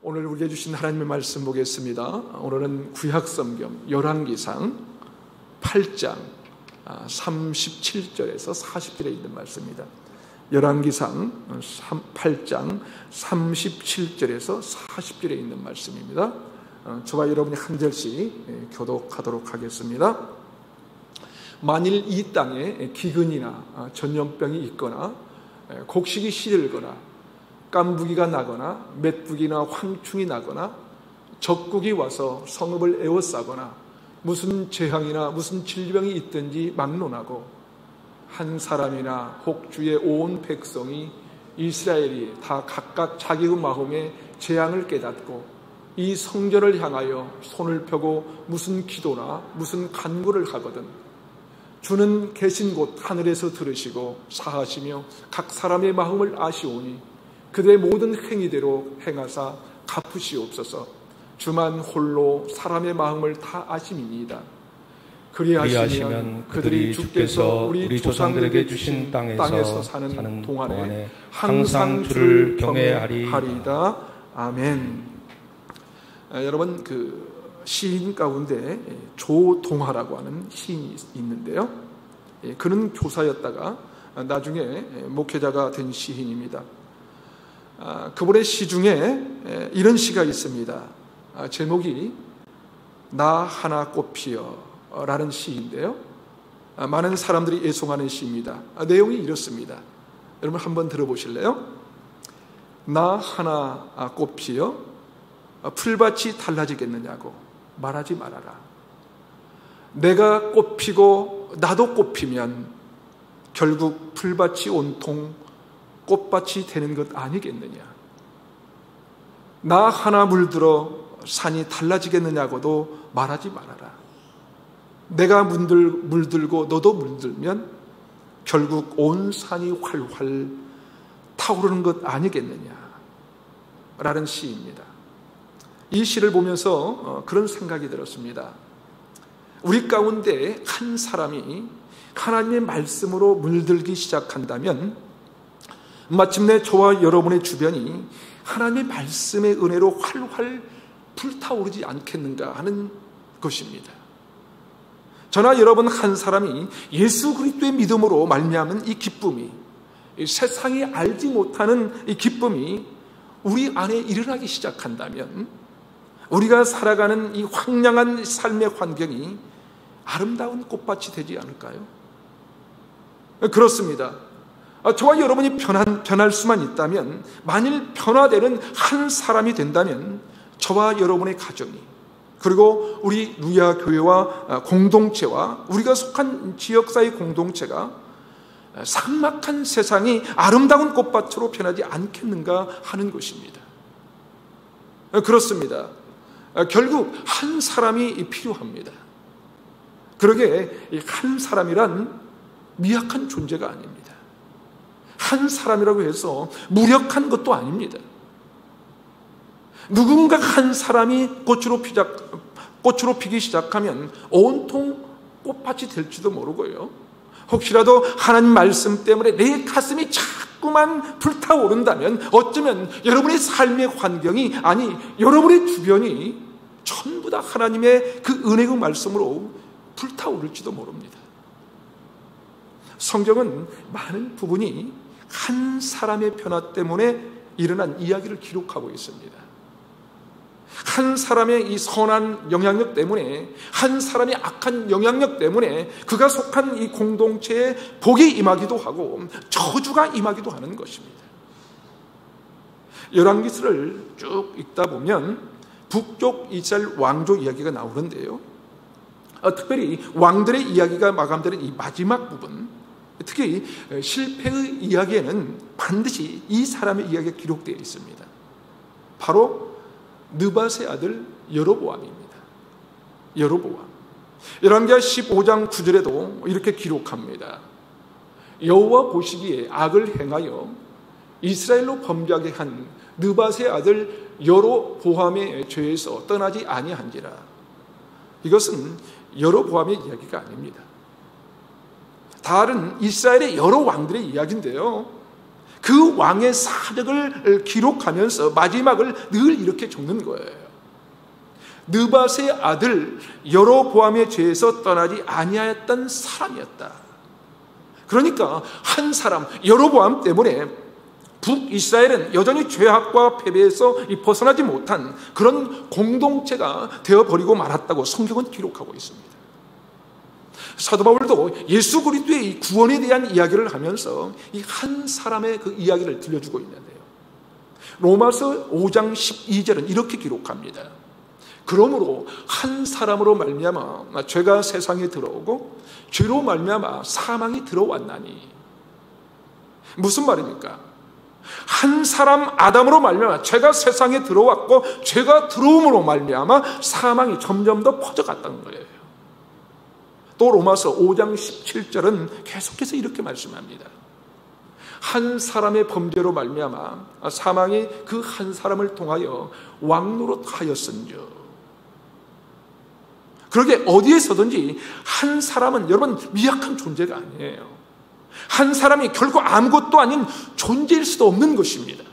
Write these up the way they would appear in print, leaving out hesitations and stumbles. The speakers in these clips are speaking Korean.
오늘 우리에게 주신 하나님의 말씀 보겠습니다. 오늘은 구약성경 열왕기상 8장 37절에서 40절에 있는 말씀입니다. 열왕기상 8장 37절에서 40절에 있는 말씀입니다. 저와 여러분이 한 절씩 교독하도록 하겠습니다. 만일 이 땅에 기근이나 전염병이 있거나 곡식이 시들거나 깐부기가 나거나 맷부기나 황충이 나거나 적국이 와서 성읍을 에워싸거나 무슨 재앙이나 무슨 질병이 있든지 막론하고 한 사람이나 혹 주의 온 백성이 이스라엘이 다 각각 자기 마음에 재앙을 깨닫고 이 성전을 향하여 손을 펴고 무슨 기도나 무슨 간구를 하거든 주는 계신 곳 하늘에서 들으시고 사하시며 각 사람의 마음을 아시오니 그들의 모든 행위대로 행하사 갚으시옵소서. 주만 홀로 사람의 마음을 다 아심이니이다. 그리하시면 그들이 주께서 우리 조상들에게 주신 땅에서 사는 동안에 항상 주를 경외하리이다. 아멘. 여러분, 시인 가운데 조동하라고 하는 시인이 있는데요. 그는 교사였다가 나중에 목회자가 된 시인입니다. 그분의 시 중에 이런 시가 있습니다. 제목이 나 하나 꽃피어 라는 시인데요. 많은 사람들이 애송하는 시입니다. 내용이 이렇습니다. 여러분 한번 들어보실래요? 나 하나 꽃피어 풀밭이 달라지겠느냐고 말하지 말아라. 내가 꽃피고 나도 꽃피면 결국 풀밭이 온통 꽃밭이 되는 것 아니겠느냐. 나 하나 물들어 산이 달라지겠느냐고도 말하지 말아라. 내가 물들고 너도 물들면 결국 온 산이 활활 타오르는 것 아니겠느냐 라는 시입니다. 이 시를 보면서 그런 생각이 들었습니다. 우리 가운데 한 사람이 하나님의 말씀으로 물들기 시작한다면 마침내 저와 여러분의 주변이 하나님의 말씀의 은혜로 활활 불타오르지 않겠는가 하는 것입니다. 저나 여러분 한 사람이 예수 그리스도의 믿음으로 말미암은 이 기쁨이, 이 세상이 알지 못하는 이 기쁨이 우리 안에 일어나기 시작한다면 우리가 살아가는 이 황량한 삶의 환경이 아름다운 꽃밭이 되지 않을까요? 그렇습니다. 저와 여러분이 변할 수만 있다면, 만일 변화되는 한 사람이 된다면 저와 여러분의 가정이, 그리고 우리 루야 교회와 공동체와 우리가 속한 지역사회 공동체가 삭막한 세상이 아름다운 꽃밭으로 변하지 않겠는가 하는 것입니다. 그렇습니다. 결국 한 사람이 필요합니다. 그러게 한 사람이란 미약한 존재가 아닙니다. 한 사람이라고 해서 무력한 것도 아닙니다. 누군가 한 사람이 꽃으로 피기 시작하면 온통 꽃밭이 될지도 모르고요. 혹시라도 하나님 말씀 때문에 내 가슴이 자꾸만 불타오른다면 어쩌면 여러분의 삶의 환경이, 아니 여러분의 주변이 전부 다 하나님의 그 은혜의 말씀으로 불타오를지도 모릅니다. 성경은 많은 부분이 한 사람의 변화 때문에 일어난 이야기를 기록하고 있습니다. 한 사람의 이 선한 영향력 때문에, 한 사람의 악한 영향력 때문에 그가 속한 이 공동체에 복이 임하기도 하고 저주가 임하기도 하는 것입니다. 열왕기서를 쭉 읽다 보면 북쪽 이스라엘 왕조 이야기가 나오는데요. 특별히 왕들의 이야기가 마감되는 이 마지막 부분, 특히 실패의 이야기에는 반드시 이 사람의 이야기가 기록되어 있습니다. 바로 느밧의 아들 여로보암입니다. 여로보암. 열왕기하 15장 9절에도 이렇게 기록합니다. 여호와 보시기에 악을 행하여 이스라엘로 범죄하게 한 느밧의 아들 여로보암의 죄에서 떠나지 아니한지라. 이것은 여로보암의 이야기가 아닙니다. 다른 이스라엘의 여러 왕들의 이야기인데요. 그 왕의 사적을 기록하면서 마지막을 늘 이렇게 적는 거예요. 느밧의 아들 여로보암의 죄에서 떠나지 아니하였던 사람이었다. 그러니까 한 사람 여로보암 때문에 북이스라엘은 여전히 죄악과 패배에서 벗어나지 못한 그런 공동체가 되어버리고 말았다고 성경은 기록하고 있습니다. 사도 바울도 예수 그리스도의 구원에 대한 이야기를 하면서 이 한 사람의 그 이야기를 들려주고 있는데요. 로마서 5장 12절은 이렇게 기록합니다. 그러므로 한 사람으로 말미암아 죄가 세상에 들어오고 죄로 말미암아 사망이 들어왔나니. 무슨 말입니까? 한 사람 아담으로 말미암아 죄가 세상에 들어왔고 죄가 들어옴으로 말미암아 사망이 점점 더 퍼져갔다는 거예요. 또 로마서 5장 17절은 계속해서 이렇게 말씀합니다. 한 사람의 범죄로 말미암아 사망이 그 한 사람을 통하여 왕노릇하였은즉. 그러게 어디에서든지 한 사람은 여러분 미약한 존재가 아니에요. 한 사람이 결코 아무것도 아닌 존재일 수도 없는 것입니다.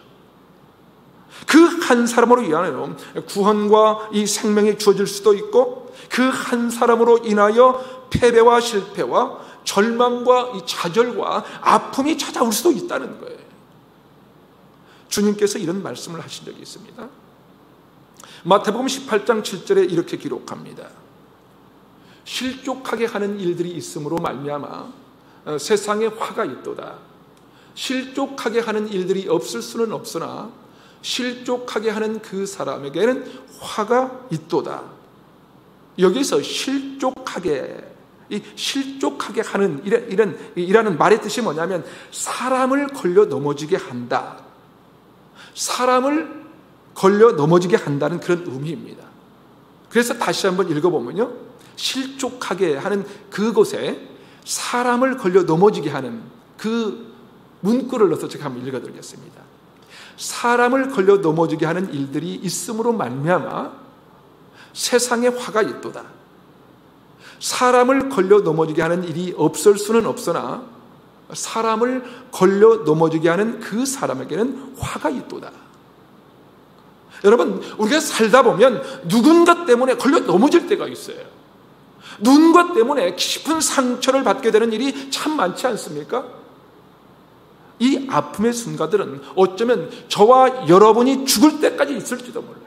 그 한 사람으로 인하여 구원과 이 생명이 주어질 수도 있고 그 한 사람으로 인하여 패배와 실패와 절망과 이 좌절과 아픔이 찾아올 수도 있다는 거예요. 주님께서 이런 말씀을 하신 적이 있습니다. 마태복음 18장 7절에 이렇게 기록합니다. 실족하게 하는 일들이 있음으로 말미암아 세상에 화가 있도다. 실족하게 하는 일들이 없을 수는 없으나 실족하게 하는 그 사람에게는 화가 있도다. 여기서 실족하게 하는 이라는 말의 뜻이 뭐냐면 사람을 걸려 넘어지게 한다. 사람을 걸려 넘어지게 한다는 그런 의미입니다. 그래서 다시 한번 읽어보면요, 실족하게 하는 그곳에 사람을 걸려 넘어지게 하는 그 문구를 넣어서 제가 한번 읽어드리겠습니다. 사람을 걸려 넘어지게 하는 일들이 있음으로 말미암아 세상에 화가 있도다. 사람을 걸려 넘어지게 하는 일이 없을 수는 없으나 사람을 걸려 넘어지게 하는 그 사람에게는 화가 있도다. 여러분, 우리가 살다 보면 누군가 때문에 걸려 넘어질 때가 있어요. 누군가 때문에 깊은 상처를 받게 되는 일이 참 많지 않습니까? 이 아픔의 순간들은 어쩌면 저와 여러분이 죽을 때까지 있을지도 몰라요.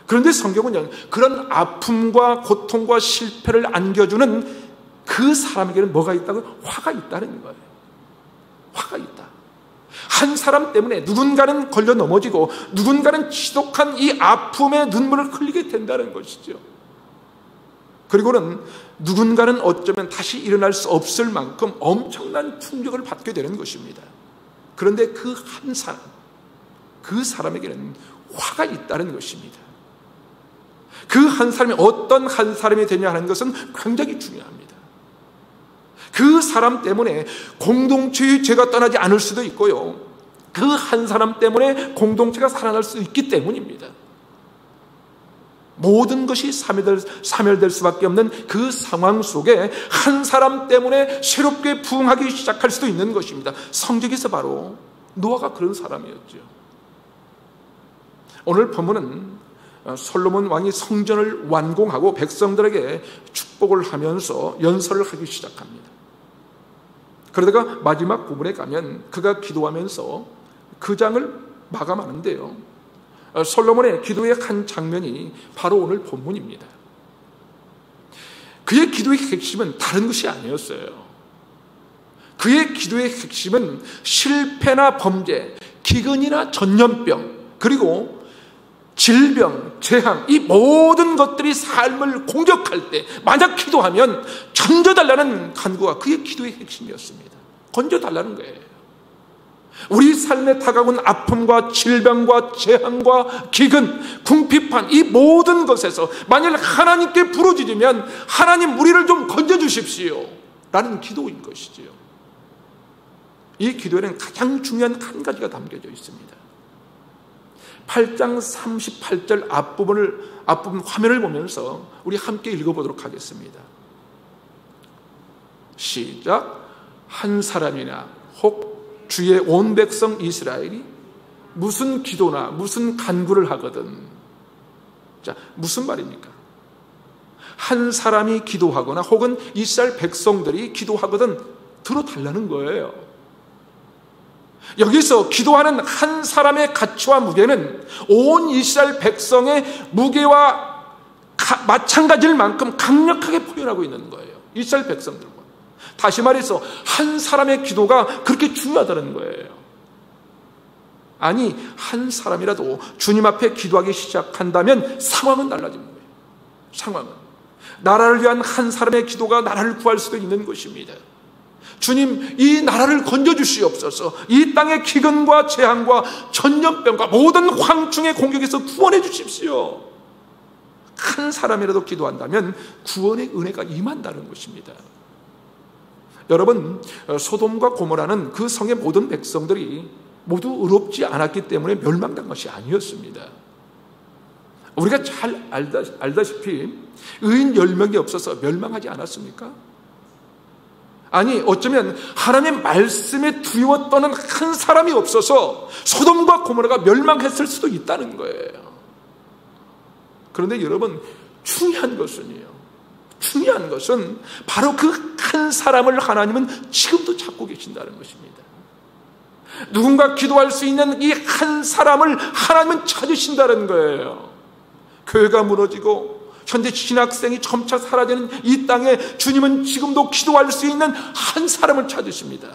그런데 성경은 그런 아픔과 고통과 실패를 안겨주는 그 사람에게는 뭐가 있다고? 화가 있다는 거예요. 화가 있다. 한 사람 때문에 누군가는 걸려 넘어지고 누군가는 지독한 이 아픔의 눈물을 흘리게 된다는 것이죠. 그리고는 누군가는 어쩌면 다시 일어날 수 없을 만큼 엄청난 충격을 받게 되는 것입니다. 그런데 그 한 사람, 그 사람에게는 화가 있다는 것입니다. 그 한 사람이 어떤 한 사람이 되냐 하는 것은 굉장히 중요합니다. 그 사람 때문에 공동체의 죄가 떠나지 않을 수도 있고요, 그 한 사람 때문에 공동체가 살아날 수 있기 때문입니다. 모든 것이 사멸될 수밖에 없는 그 상황 속에 한 사람 때문에 새롭게 부흥하기 시작할 수도 있는 것입니다. 성경에서 바로 노아가 그런 사람이었죠. 오늘 본문은 솔로몬 왕이 성전을 완공하고 백성들에게 축복을 하면서 연설을 하기 시작합니다. 그러다가 마지막 부분에 가면 그가 기도하면서 그 장을 마감하는데요, 솔로몬의 기도의 한 장면이 바로 오늘 본문입니다. 그의 기도의 핵심은 다른 것이 아니었어요. 그의 기도의 핵심은 실패나 범죄, 기근이나 전염병, 그리고 질병, 재앙, 이 모든 것들이 삶을 공격할 때 만약 기도하면 건져달라는 간구가 그의 기도의 핵심이었습니다. 건져달라는 거예요. 우리 삶에 다가온 아픔과 질병과 재앙과 기근, 궁핍한 이 모든 것에서 만약 하나님께 부르짖으면 하나님 우리를 좀 건져주십시오 라는 기도인 것이지요. 이 기도에는 가장 중요한 한 가지가 담겨져 있습니다. 8장 38절 앞부분 화면을 보면서 우리 함께 읽어보도록 하겠습니다. 시작. 한 사람이나 혹 주의 온 백성 이스라엘이 무슨 기도나 무슨 간구를 하거든. 자, 무슨 말입니까? 한 사람이 기도하거나 혹은 이스라엘 백성들이 기도하거든 들어달라는 거예요. 여기서 기도하는 한 사람의 가치와 무게는 온 이스라엘 백성의 무게와 마찬가지일 만큼 강력하게 표현하고 있는 거예요. 이스라엘 백성들과. 다시 말해서 한 사람의 기도가 그렇게 중요하다는 거예요. 아니, 한 사람이라도 주님 앞에 기도하기 시작한다면 상황은 달라지는 거예요. 상황은. 나라를 위한 한 사람의 기도가 나라를 구할 수도 있는 것입니다. 주님, 이 나라를 건져주시옵소서. 이 땅의 기근과 재앙과 전염병과 모든 황충의 공격에서 구원해 주십시오. 한 사람이라도 기도한다면 구원의 은혜가 임한다는 것입니다. 여러분, 소돔과 고모라는 그 성의 모든 백성들이 모두 의롭지 않았기 때문에 멸망한 것이 아니었습니다. 우리가 잘 알다시피 의인 10명이 없어서 멸망하지 않았습니까? 아니, 어쩌면 하나님의 말씀에 두려워 떠는 한 사람이 없어서 소돔과 고모라가 멸망했을 수도 있다는 거예요. 그런데 여러분, 중요한 것은 바로 그 한 사람을 하나님은 지금도 찾고 계신다는 것입니다. 누군가 기도할 수 있는 이 한 사람을 하나님은 찾으신다는 거예요. 교회가 무너지고 현재 신학생이 점차 사라지는 이 땅에 주님은 지금도 기도할 수 있는 한 사람을 찾으십니다.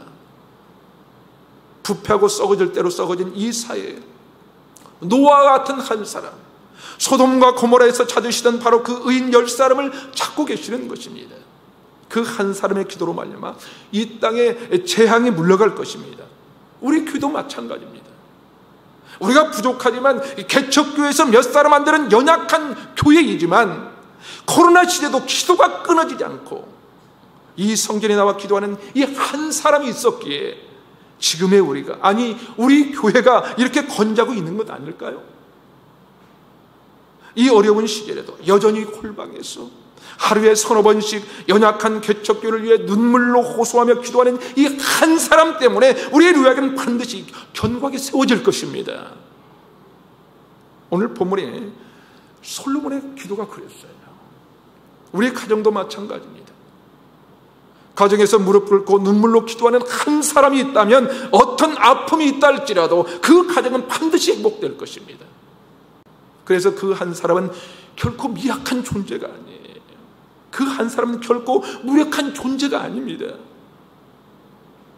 부패하고 썩어질 대로 썩어진 이 사회에 노아와 같은 한 사람, 소돔과 고모라에서 찾으시던 바로 그 의인 10사람을 찾고 계시는 것입니다. 그 한 사람의 기도로 말미암아 이 땅에 재앙이 물러갈 것입니다. 우리 교회도 마찬가지입니다. 우리가 부족하지만 개척교회에서 몇 사람 안 되는 연약한 교회이지만 코로나 시대도 기도가 끊어지지 않고 이 성전에 나와 기도하는 이 한 사람이 있었기에 지금의 우리가, 아니 우리 교회가 이렇게 건재하고 있는 것 아닐까요? 이 어려운 시절에도 여전히 홀방에서 하루에 3-4번씩 연약한 개척교회를 위해 눈물로 호소하며 기도하는 이 한 사람 때문에 우리의 교회는 반드시 견고하게 세워질 것입니다. 오늘 본문에 솔로몬의 기도가 그랬어요. 우리 가정도 마찬가지입니다. 가정에서 무릎 꿇고 눈물로 기도하는 한 사람이 있다면 어떤 아픔이 있다 할지라도 그 가정은 반드시 행복될 것입니다. 그래서 그 한 사람은 결코 미약한 존재가 아니에요. 그 한 사람은 결코 무력한 존재가 아닙니다.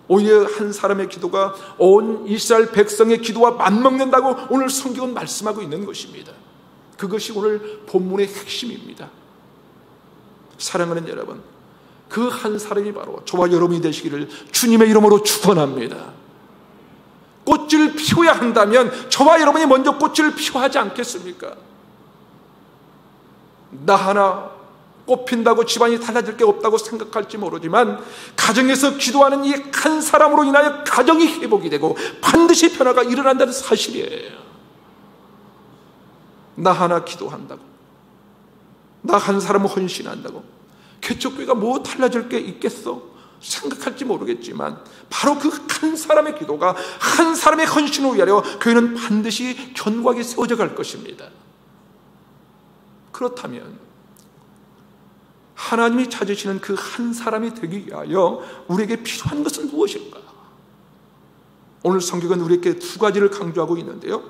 오히려 한 사람의 기도가 온 이스라엘 백성의 기도와 맞먹는다고 오늘 성경은 말씀하고 있는 것입니다. 그것이 오늘 본문의 핵심입니다. 사랑하는 여러분, 그 한 사람이 바로 저와 여러분이 되시기를 주님의 이름으로 축원합니다. 꽃을 피워야 한다면 저와 여러분이 먼저 꽃을 피워하지 않겠습니까? 나 하나 꽃 핀다고 집안이 달라질 게 없다고 생각할지 모르지만 가정에서 기도하는 이 한 사람으로 인하여 가정이 회복이 되고 반드시 변화가 일어난다는 사실이에요. 나 하나 기도한다고, 나 한 사람을 헌신한다고 개척교회가 뭐 달라질 게 있겠어? 생각할지 모르겠지만 바로 그 한 사람의 기도가 한 사람의 헌신을 위하여 교회는 반드시 견고하게 세워져 갈 것입니다. 그렇다면 하나님이 찾으시는 그 한 사람이 되기 위하여 우리에게 필요한 것은 무엇일까? 오늘 성경은 우리에게 두 가지를 강조하고 있는데요,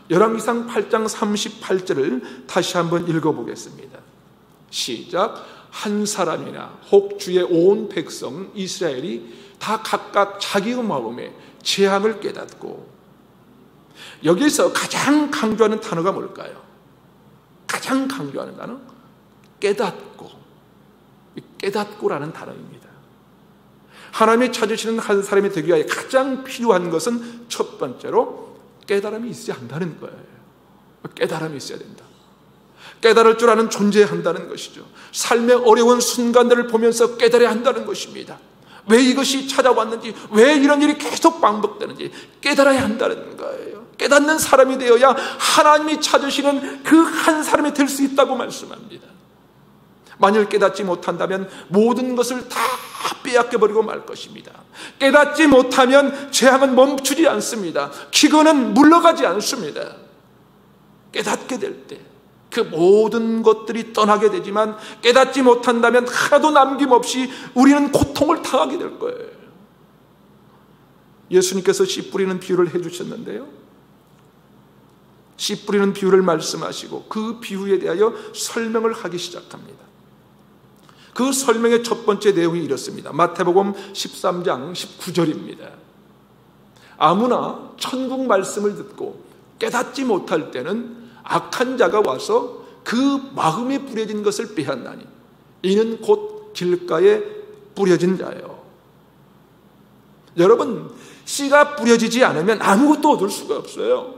열왕기상 8장 38절을 다시 한번 읽어보겠습니다. 시작. 한 사람이나 혹 주의 온 백성 이스라엘이 다 각각 자기의 마음에 재앙을 깨닫고, 여기서 가장 강조하는 단어가 뭘까요? 가장 강조하는 단어? 깨닫고. 깨닫고라는 단어입니다. 하나님이 찾으시는 한 사람이 되기 위해 가장 필요한 것은 첫 번째로 깨달음이 있어야 한다는 거예요. 깨달음이 있어야 된다. 깨달을 줄 아는 존재해야 한다는 것이죠. 삶의 어려운 순간들을 보면서 깨달아야 한다는 것입니다. 왜 이것이 찾아왔는지, 왜 이런 일이 계속 반복되는지 깨달아야 한다는 거예요. 깨닫는 사람이 되어야 하나님이 찾으시는 그 한 사람이 될 수 있다고 말씀합니다. 만일 깨닫지 못한다면 모든 것을 다 빼앗겨버리고 말 것입니다. 깨닫지 못하면 재앙은 멈추지 않습니다. 기근은 물러가지 않습니다. 깨닫게 될 때 그 모든 것들이 떠나게 되지만 깨닫지 못한다면 하나도 남김없이 우리는 고통을 당하게 될 거예요. 예수님께서 씨 뿌리는 비유를 해주셨는데요, 씨 뿌리는 비유를 말씀하시고 그 비유에 대하여 설명을 하기 시작합니다. 그 설명의 첫 번째 내용이 이렇습니다. 마태복음 13장 19절입니다. 아무나 천국 말씀을 듣고 깨닫지 못할 때는 악한 자가 와서 그 마음에 뿌려진 것을 빼앗나니 이는 곧 길가에 뿌려진 자예요. 여러분, 씨가 뿌려지지 않으면 아무것도 얻을 수가 없어요.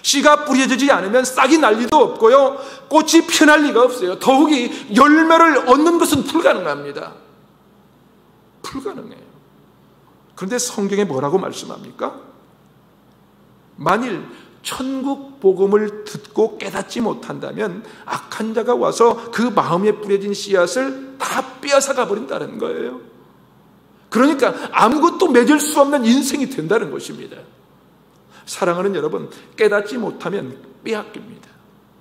씨가 뿌려지지 않으면 싹이 날 리도 없고요, 꽃이 피어날 리가 없어요. 더욱이 열매를 얻는 것은 불가능합니다. 불가능해요. 그런데 성경에 뭐라고 말씀합니까? 만일 천국 복음을 듣고 깨닫지 못한다면 악한 자가 와서 그 마음에 뿌려진 씨앗을 다 빼앗아 가버린다는 거예요. 그러니까 아무것도 맺을 수 없는 인생이 된다는 것입니다. 사랑하는 여러분, 깨닫지 못하면 빼앗깁니다.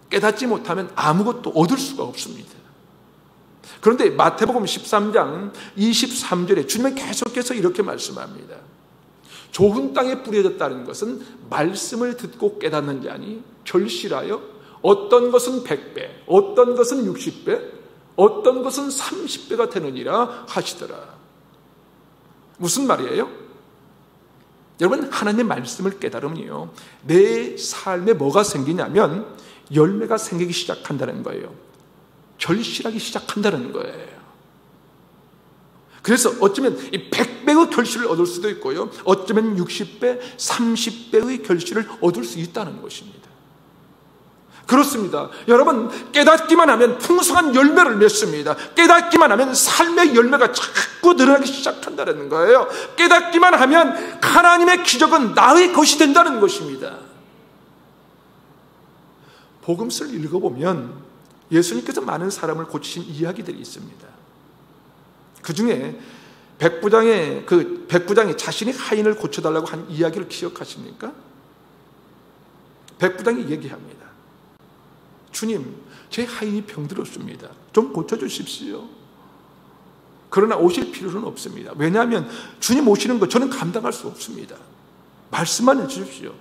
깨닫지 못하면 아무것도 얻을 수가 없습니다. 그런데 마태복음 13장 23절에 주님은 계속해서 이렇게 말씀합니다. 좋은 땅에 뿌려졌다는 것은 말씀을 듣고 깨닫는 자니 결실하여 어떤 것은 100배, 어떤 것은 60배, 어떤 것은 30배가 되느니라 하시더라. 무슨 말이에요? 여러분, 하나님의 말씀을 깨달으면요, 내 삶에 뭐가 생기냐면 열매가 생기기 시작한다는 거예요. 결실하기 시작한다는 거예요. 그래서 어쩌면 이 100배의 결실을 얻을 수도 있고요, 어쩌면 60배, 30배의 결실을 얻을 수 있다는 것입니다. 그렇습니다. 여러분, 깨닫기만 하면 풍성한 열매를 맺습니다. 깨닫기만 하면 삶의 열매가 자꾸 늘어나기 시작한다는 거예요. 깨닫기만 하면 하나님의 기적은 나의 것이 된다는 것입니다. 복음서를 읽어보면 예수님께서 많은 사람을 고치신 이야기들이 있습니다. 그 중에 백부장이 자신의 하인을 고쳐달라고 한 이야기를 기억하십니까? 백부장이 얘기합니다. 주님, 제 하인이 병들었습니다. 좀 고쳐주십시오. 그러나 오실 필요는 없습니다. 왜냐하면 주님 오시는 거 저는 감당할 수 없습니다. 말씀만 해주십시오.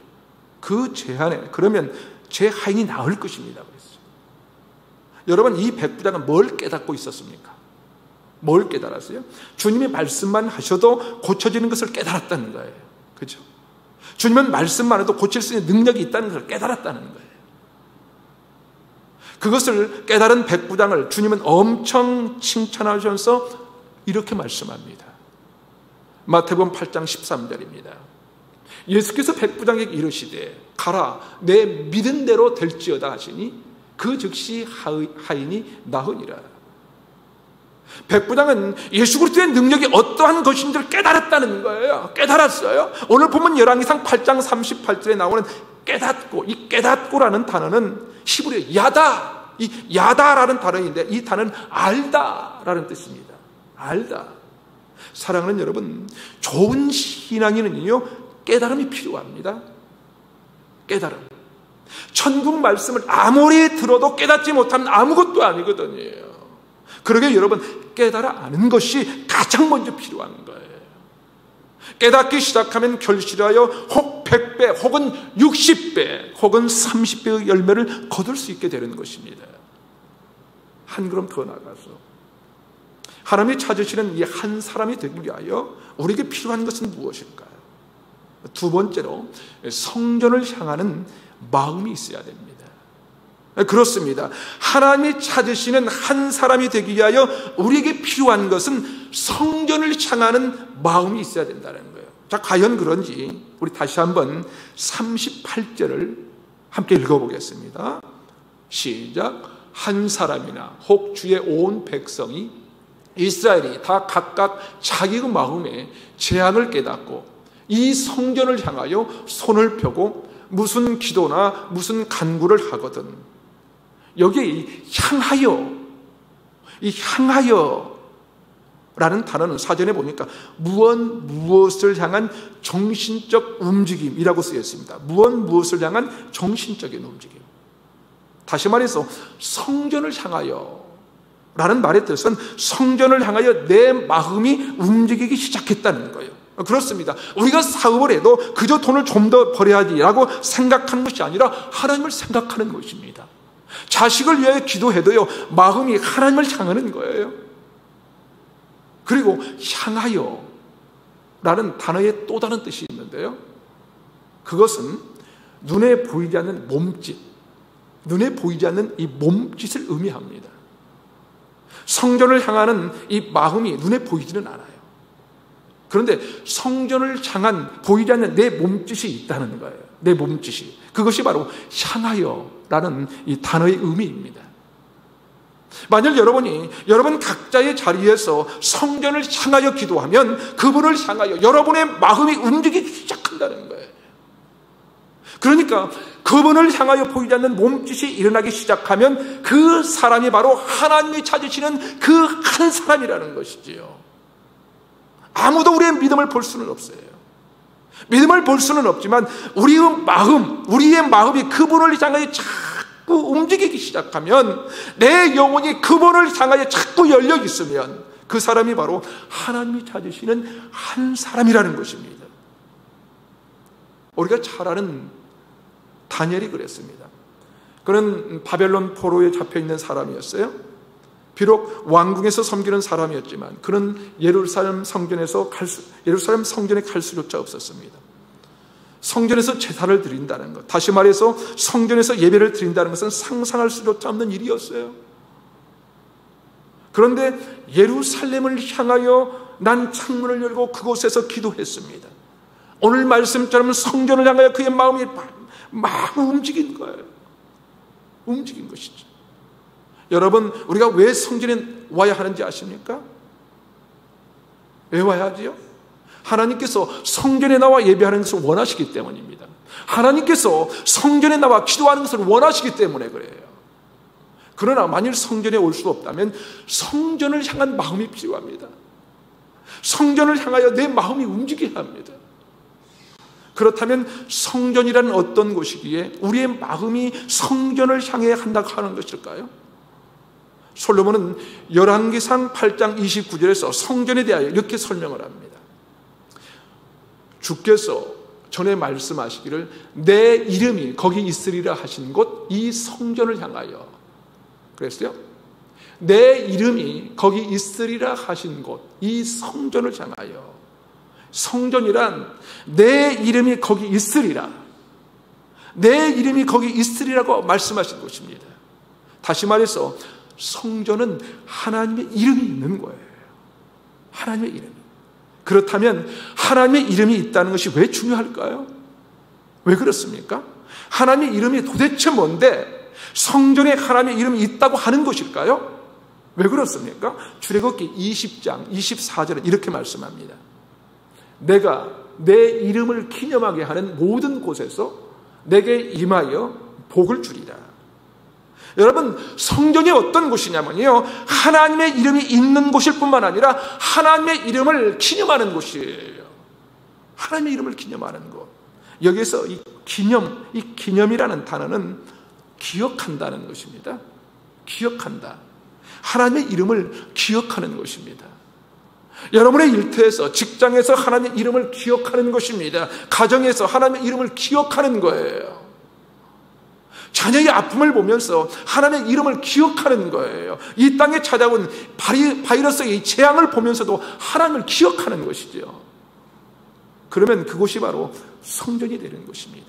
그 제한에 그러면 제 하인이 나을 것입니다. 그랬어요. 여러분, 이 백부장은 뭘 깨닫고 있었습니까? 뭘 깨달았어요? 주님의 말씀만 하셔도 고쳐지는 것을 깨달았다는 거예요. 그렇죠? 주님은 말씀만 해도 고칠 수 있는 능력이 있다는 것을 깨달았다는 거예요. 그것을 깨달은 백부장을 주님은 엄청 칭찬하셔서 이렇게 말씀합니다. 마태복음 8장 13절입니다. 예수께서 백부장에게 이르시되 가라, 내 믿은 대로 될지어다 하시니 그 즉시 하인이 나으니라. 백부장은 예수 그리스도의 능력이 어떠한 것인지를 깨달았다는 거예요. 깨달았어요. 오늘 보면 열왕기상 8장 38절에 나오는 깨닫고, 이 깨닫고라는 단어는 히브리어 야다, 이 야다라는 단어인데 이 단어는 알다라는 뜻입니다. 알다. 사랑하는 여러분, 좋은 신앙인은요 깨달음이 필요합니다. 깨달음. 천국 말씀을 아무리 들어도 깨닫지 못하면 아무것도 아니거든요. 그러게 여러분, 깨달아 아는 것이 가장 먼저 필요한 거예요. 깨닫기 시작하면 결실하여 혹 100배 혹은 60배 혹은 30배의 열매를 거둘 수 있게 되는 것입니다. 한 걸음 더 나가서 하나님이 찾으시는 이 한 사람이 되기 위하여 우리에게 필요한 것은 무엇일까요? 두 번째로 성전을 향하는 마음이 있어야 됩니다. 그렇습니다. 하나님이 찾으시는 한 사람이 되기 위하여 우리에게 필요한 것은 성전을 향하는 마음이 있어야 된다는 거예요. 자, 과연 그런지 우리 다시 한번 38절을 함께 읽어보겠습니다. 시작. 한 사람이나 혹 주의 온 백성이 이스라엘이 다 각각 자기의 마음에 재앙을 깨닫고 이 성전을 향하여 손을 펴고 무슨 기도나 무슨 간구를 하거든 여기에 향하여 이 향하여 라는 단어는 사전에 보니까 무엇을 향한 정신적 움직임이라고 쓰여 있습니다. 무엇을 향한 정신적인 움직임. 다시 말해서 성전을 향하여 라는 말의 뜻은 성전을 향하여 내 마음이 움직이기 시작했다는 거예요. 그렇습니다. 우리가 사업을 해도 그저 돈을 좀 더 벌어야지라고 생각하는 것이 아니라 하나님을 생각하는 것입니다. 자식을 위하여 기도해도요, 마음이 하나님을 향하는 거예요. 그리고 향하여 라는 단어의 또 다른 뜻이 있는데요, 그것은 눈에 보이지 않는 몸짓, 눈에 보이지 않는 이 몸짓을 의미합니다. 성전을 향하는 이 마음이 눈에 보이지는 않아요. 그런데 성전을 향한 보이지 않는 내 몸짓이 있다는 거예요. 내 몸짓이. 그것이 바로 향하여라는 이 단어의 의미입니다. 만약 여러분 각자의 자리에서 성전을 향하여 기도하면 그분을 향하여 여러분의 마음이 움직이기 시작한다는 거예요. 그러니까 그분을 향하여 보이지 않는 몸짓이 일어나기 시작하면 그 사람이 바로 하나님이 찾으시는 그 한 사람이라는 것이지요. 아무도 우리의 믿음을 볼 수는 없어요. 믿음을 볼 수는 없지만 우리의 마음이 그분을 향하여 자꾸 움직이기 시작하면, 내 영혼이 그분을 향하여 자꾸 열려 있으면 그 사람이 바로 하나님이 찾으시는 한 사람이라는 것입니다. 우리가 잘 아는 다니엘이 그랬습니다. 그는 바벨론 포로에 잡혀있는 사람이었어요. 비록 왕궁에서 섬기는 사람이었지만 그는 예루살렘 성전에 갈 수조차 없었습니다. 성전에서 제사를 드린다는 것, 다시 말해서 성전에서 예배를 드린다는 것은 상상할 수조차 없는 일이었어요. 그런데 예루살렘을 향하여 난 창문을 열고 그곳에서 기도했습니다. 오늘 말씀처럼 성전을 향하여 그의 마음이 막 움직인 거예요. 움직인 것이죠. 여러분, 우리가 왜 성전에 와야 하는지 아십니까? 왜 와야 하지요? 하나님께서 성전에 나와 예배하는 것을 원하시기 때문입니다. 하나님께서 성전에 나와 기도하는 것을 원하시기 때문에 그래요. 그러나 만일 성전에 올 수 없다면 성전을 향한 마음이 필요합니다. 성전을 향하여 내 마음이 움직여야 합니다. 그렇다면 성전이라는 어떤 곳이기에 우리의 마음이 성전을 향해 한다고 하는 것일까요? 솔로몬은 열왕기상 8장 29절에서 성전에 대하여 이렇게 설명을 합니다. 주께서 전에 말씀하시기를 내 이름이 거기 있으리라 하신 곳 이 성전을 향하여, 그랬어요. 내 이름이 거기 있으리라 하신 곳 이 성전을 향하여. 성전이란 내 이름이 거기 있으리라, 내 이름이 거기 있으리라고 말씀하신 것입니다. 다시 말해서 성전은 하나님의 이름이 있는 거예요. 하나님의 이름이. 그렇다면 하나님의 이름이 있다는 것이 왜 중요할까요? 왜 그렇습니까? 하나님의 이름이 도대체 뭔데 성전에 하나님의 이름이 있다고 하는 것일까요? 왜 그렇습니까? 출애굽기 20장 24절은 이렇게 말씀합니다. 내가 내 이름을 기념하게 하는 모든 곳에서 내게 임하여 복을 주리라. 여러분, 성전이 어떤 곳이냐면요, 하나님의 이름이 있는 곳일 뿐만 아니라 하나님의 이름을 기념하는 곳이에요. 하나님의 이름을 기념하는 곳. 여기서 이 기념이라는 단어는 기억한다는 것입니다. 기억한다. 하나님의 이름을 기억하는 것입니다. 여러분의 일터에서, 직장에서 하나님의 이름을 기억하는 것입니다. 가정에서 하나님의 이름을 기억하는 거예요. 자녀의 아픔을 보면서 하나님의 이름을 기억하는 거예요. 이 땅에 찾아온 바이러스의 재앙을 보면서도 하나님을 기억하는 것이죠. 그러면 그곳이 바로 성전이 되는 것입니다.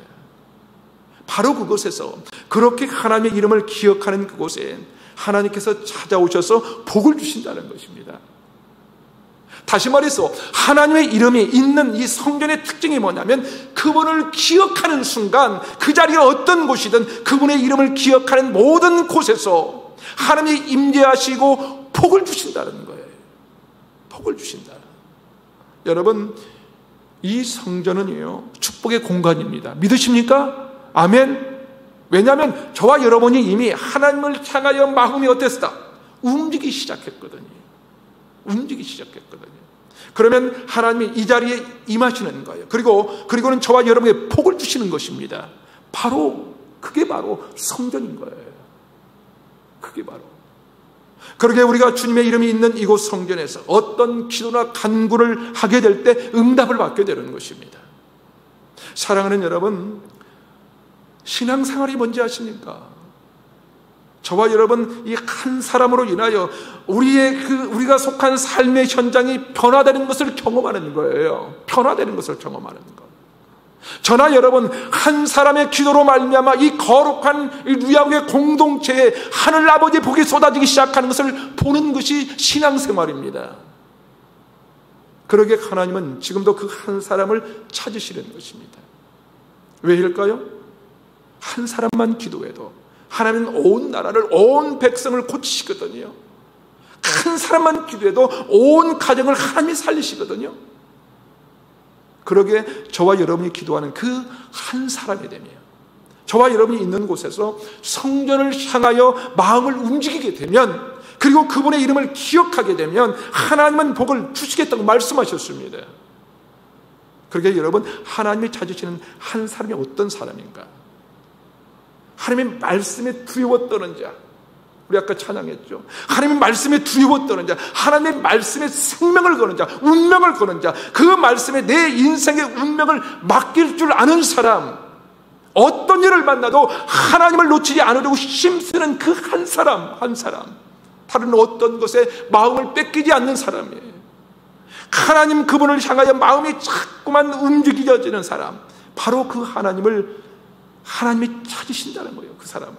바로 그곳에서, 그렇게 하나님의 이름을 기억하는 그곳에 하나님께서 찾아오셔서 복을 주신다는 것입니다. 다시 말해서 하나님의 이름이 있는 이 성전의 특징이 뭐냐면, 그분을 기억하는 순간 그 자리가 어떤 곳이든 그분의 이름을 기억하는 모든 곳에서 하나님이 임재하시고 복을 주신다는 거예요. 복을 주신다. 여러분, 이 성전은요, 축복의 공간입니다. 믿으십니까? 아멘. 왜냐하면 저와 여러분이 이미 하나님을 향하여 마음이 어땠다? 움직이기 시작했거든요. 움직이기 시작했거든요. 그러면 하나님이 이 자리에 임하시는 거예요. 그리고는 저와 여러분에게 복을 주시는 것입니다. 그게 바로 성전인 거예요. 그게 바로. 그러게 우리가 주님의 이름이 있는 이곳 성전에서 어떤 기도나 간구를 하게 될 때 응답을 받게 되는 것입니다. 사랑하는 여러분, 신앙생활이 뭔지 아십니까? 저와 여러분, 이 한 사람으로 인하여 우리가 속한 삶의 현장이 변화되는 것을 경험하는 거예요. 변화되는 것을 경험하는 것. 저나 여러분, 한 사람의 기도로 말미암아 이 거룩한 이 누야국의 공동체에 하늘 아버지의 복이 쏟아지기 시작하는 것을 보는 것이 신앙생활입니다. 그러게 하나님은 지금도 그 한 사람을 찾으시는 것입니다. 왜일까요? 한 사람만 기도해도 하나님은 온 나라를, 온 백성을 고치시거든요. 한 사람만 기도해도 온 가정을 하나님이 살리시거든요. 그러게 저와 여러분이 기도하는 그 한 사람이 되면, 저와 여러분이 있는 곳에서 성전을 향하여 마음을 움직이게 되면, 그리고 그분의 이름을 기억하게 되면 하나님은 복을 주시겠다고 말씀하셨습니다. 그러게 여러분, 하나님이 찾으시는 한 사람이 어떤 사람인가? 하나님의 말씀에 두려워 떠는 자, 우리 아까 찬양했죠. 하나님의 말씀에 두려워 떠는 자, 하나님의 말씀에 생명을 거는 자, 운명을 거는 자, 그 말씀에 내 인생의 운명을 맡길 줄 아는 사람, 어떤 일을 만나도 하나님을 놓치지 않으려고 힘쓰는 그 한 사람, 다른 어떤 것에 마음을 뺏기지 않는 사람이에요. 하나님 그분을 향하여 마음이 자꾸만 움직여지는 사람, 바로 그 하나님이 찾으신다는 거예요. 그 사람을.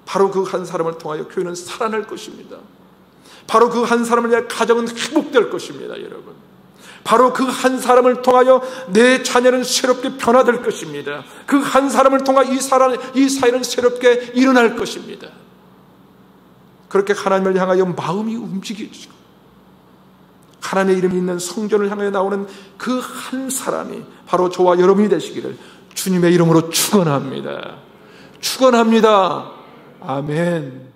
바로 그 한 사람을 통하여 교회는 살아날 것입니다. 바로 그 한 사람을 위해 가정은 회복될 것입니다, 여러분. 바로 그 한 사람을 통하여 내 자녀는 새롭게 변화될 것입니다. 그 한 사람을 통하 이 사회는 새롭게 일어날 것입니다. 그렇게 하나님을 향하여 마음이 움직이시고 하나님의 이름이 있는 성전을 향하여 나오는 그 한 사람이 바로 저와 여러분이 되시기를 주님의 이름으로 축원합니다. 축원합니다. 아멘.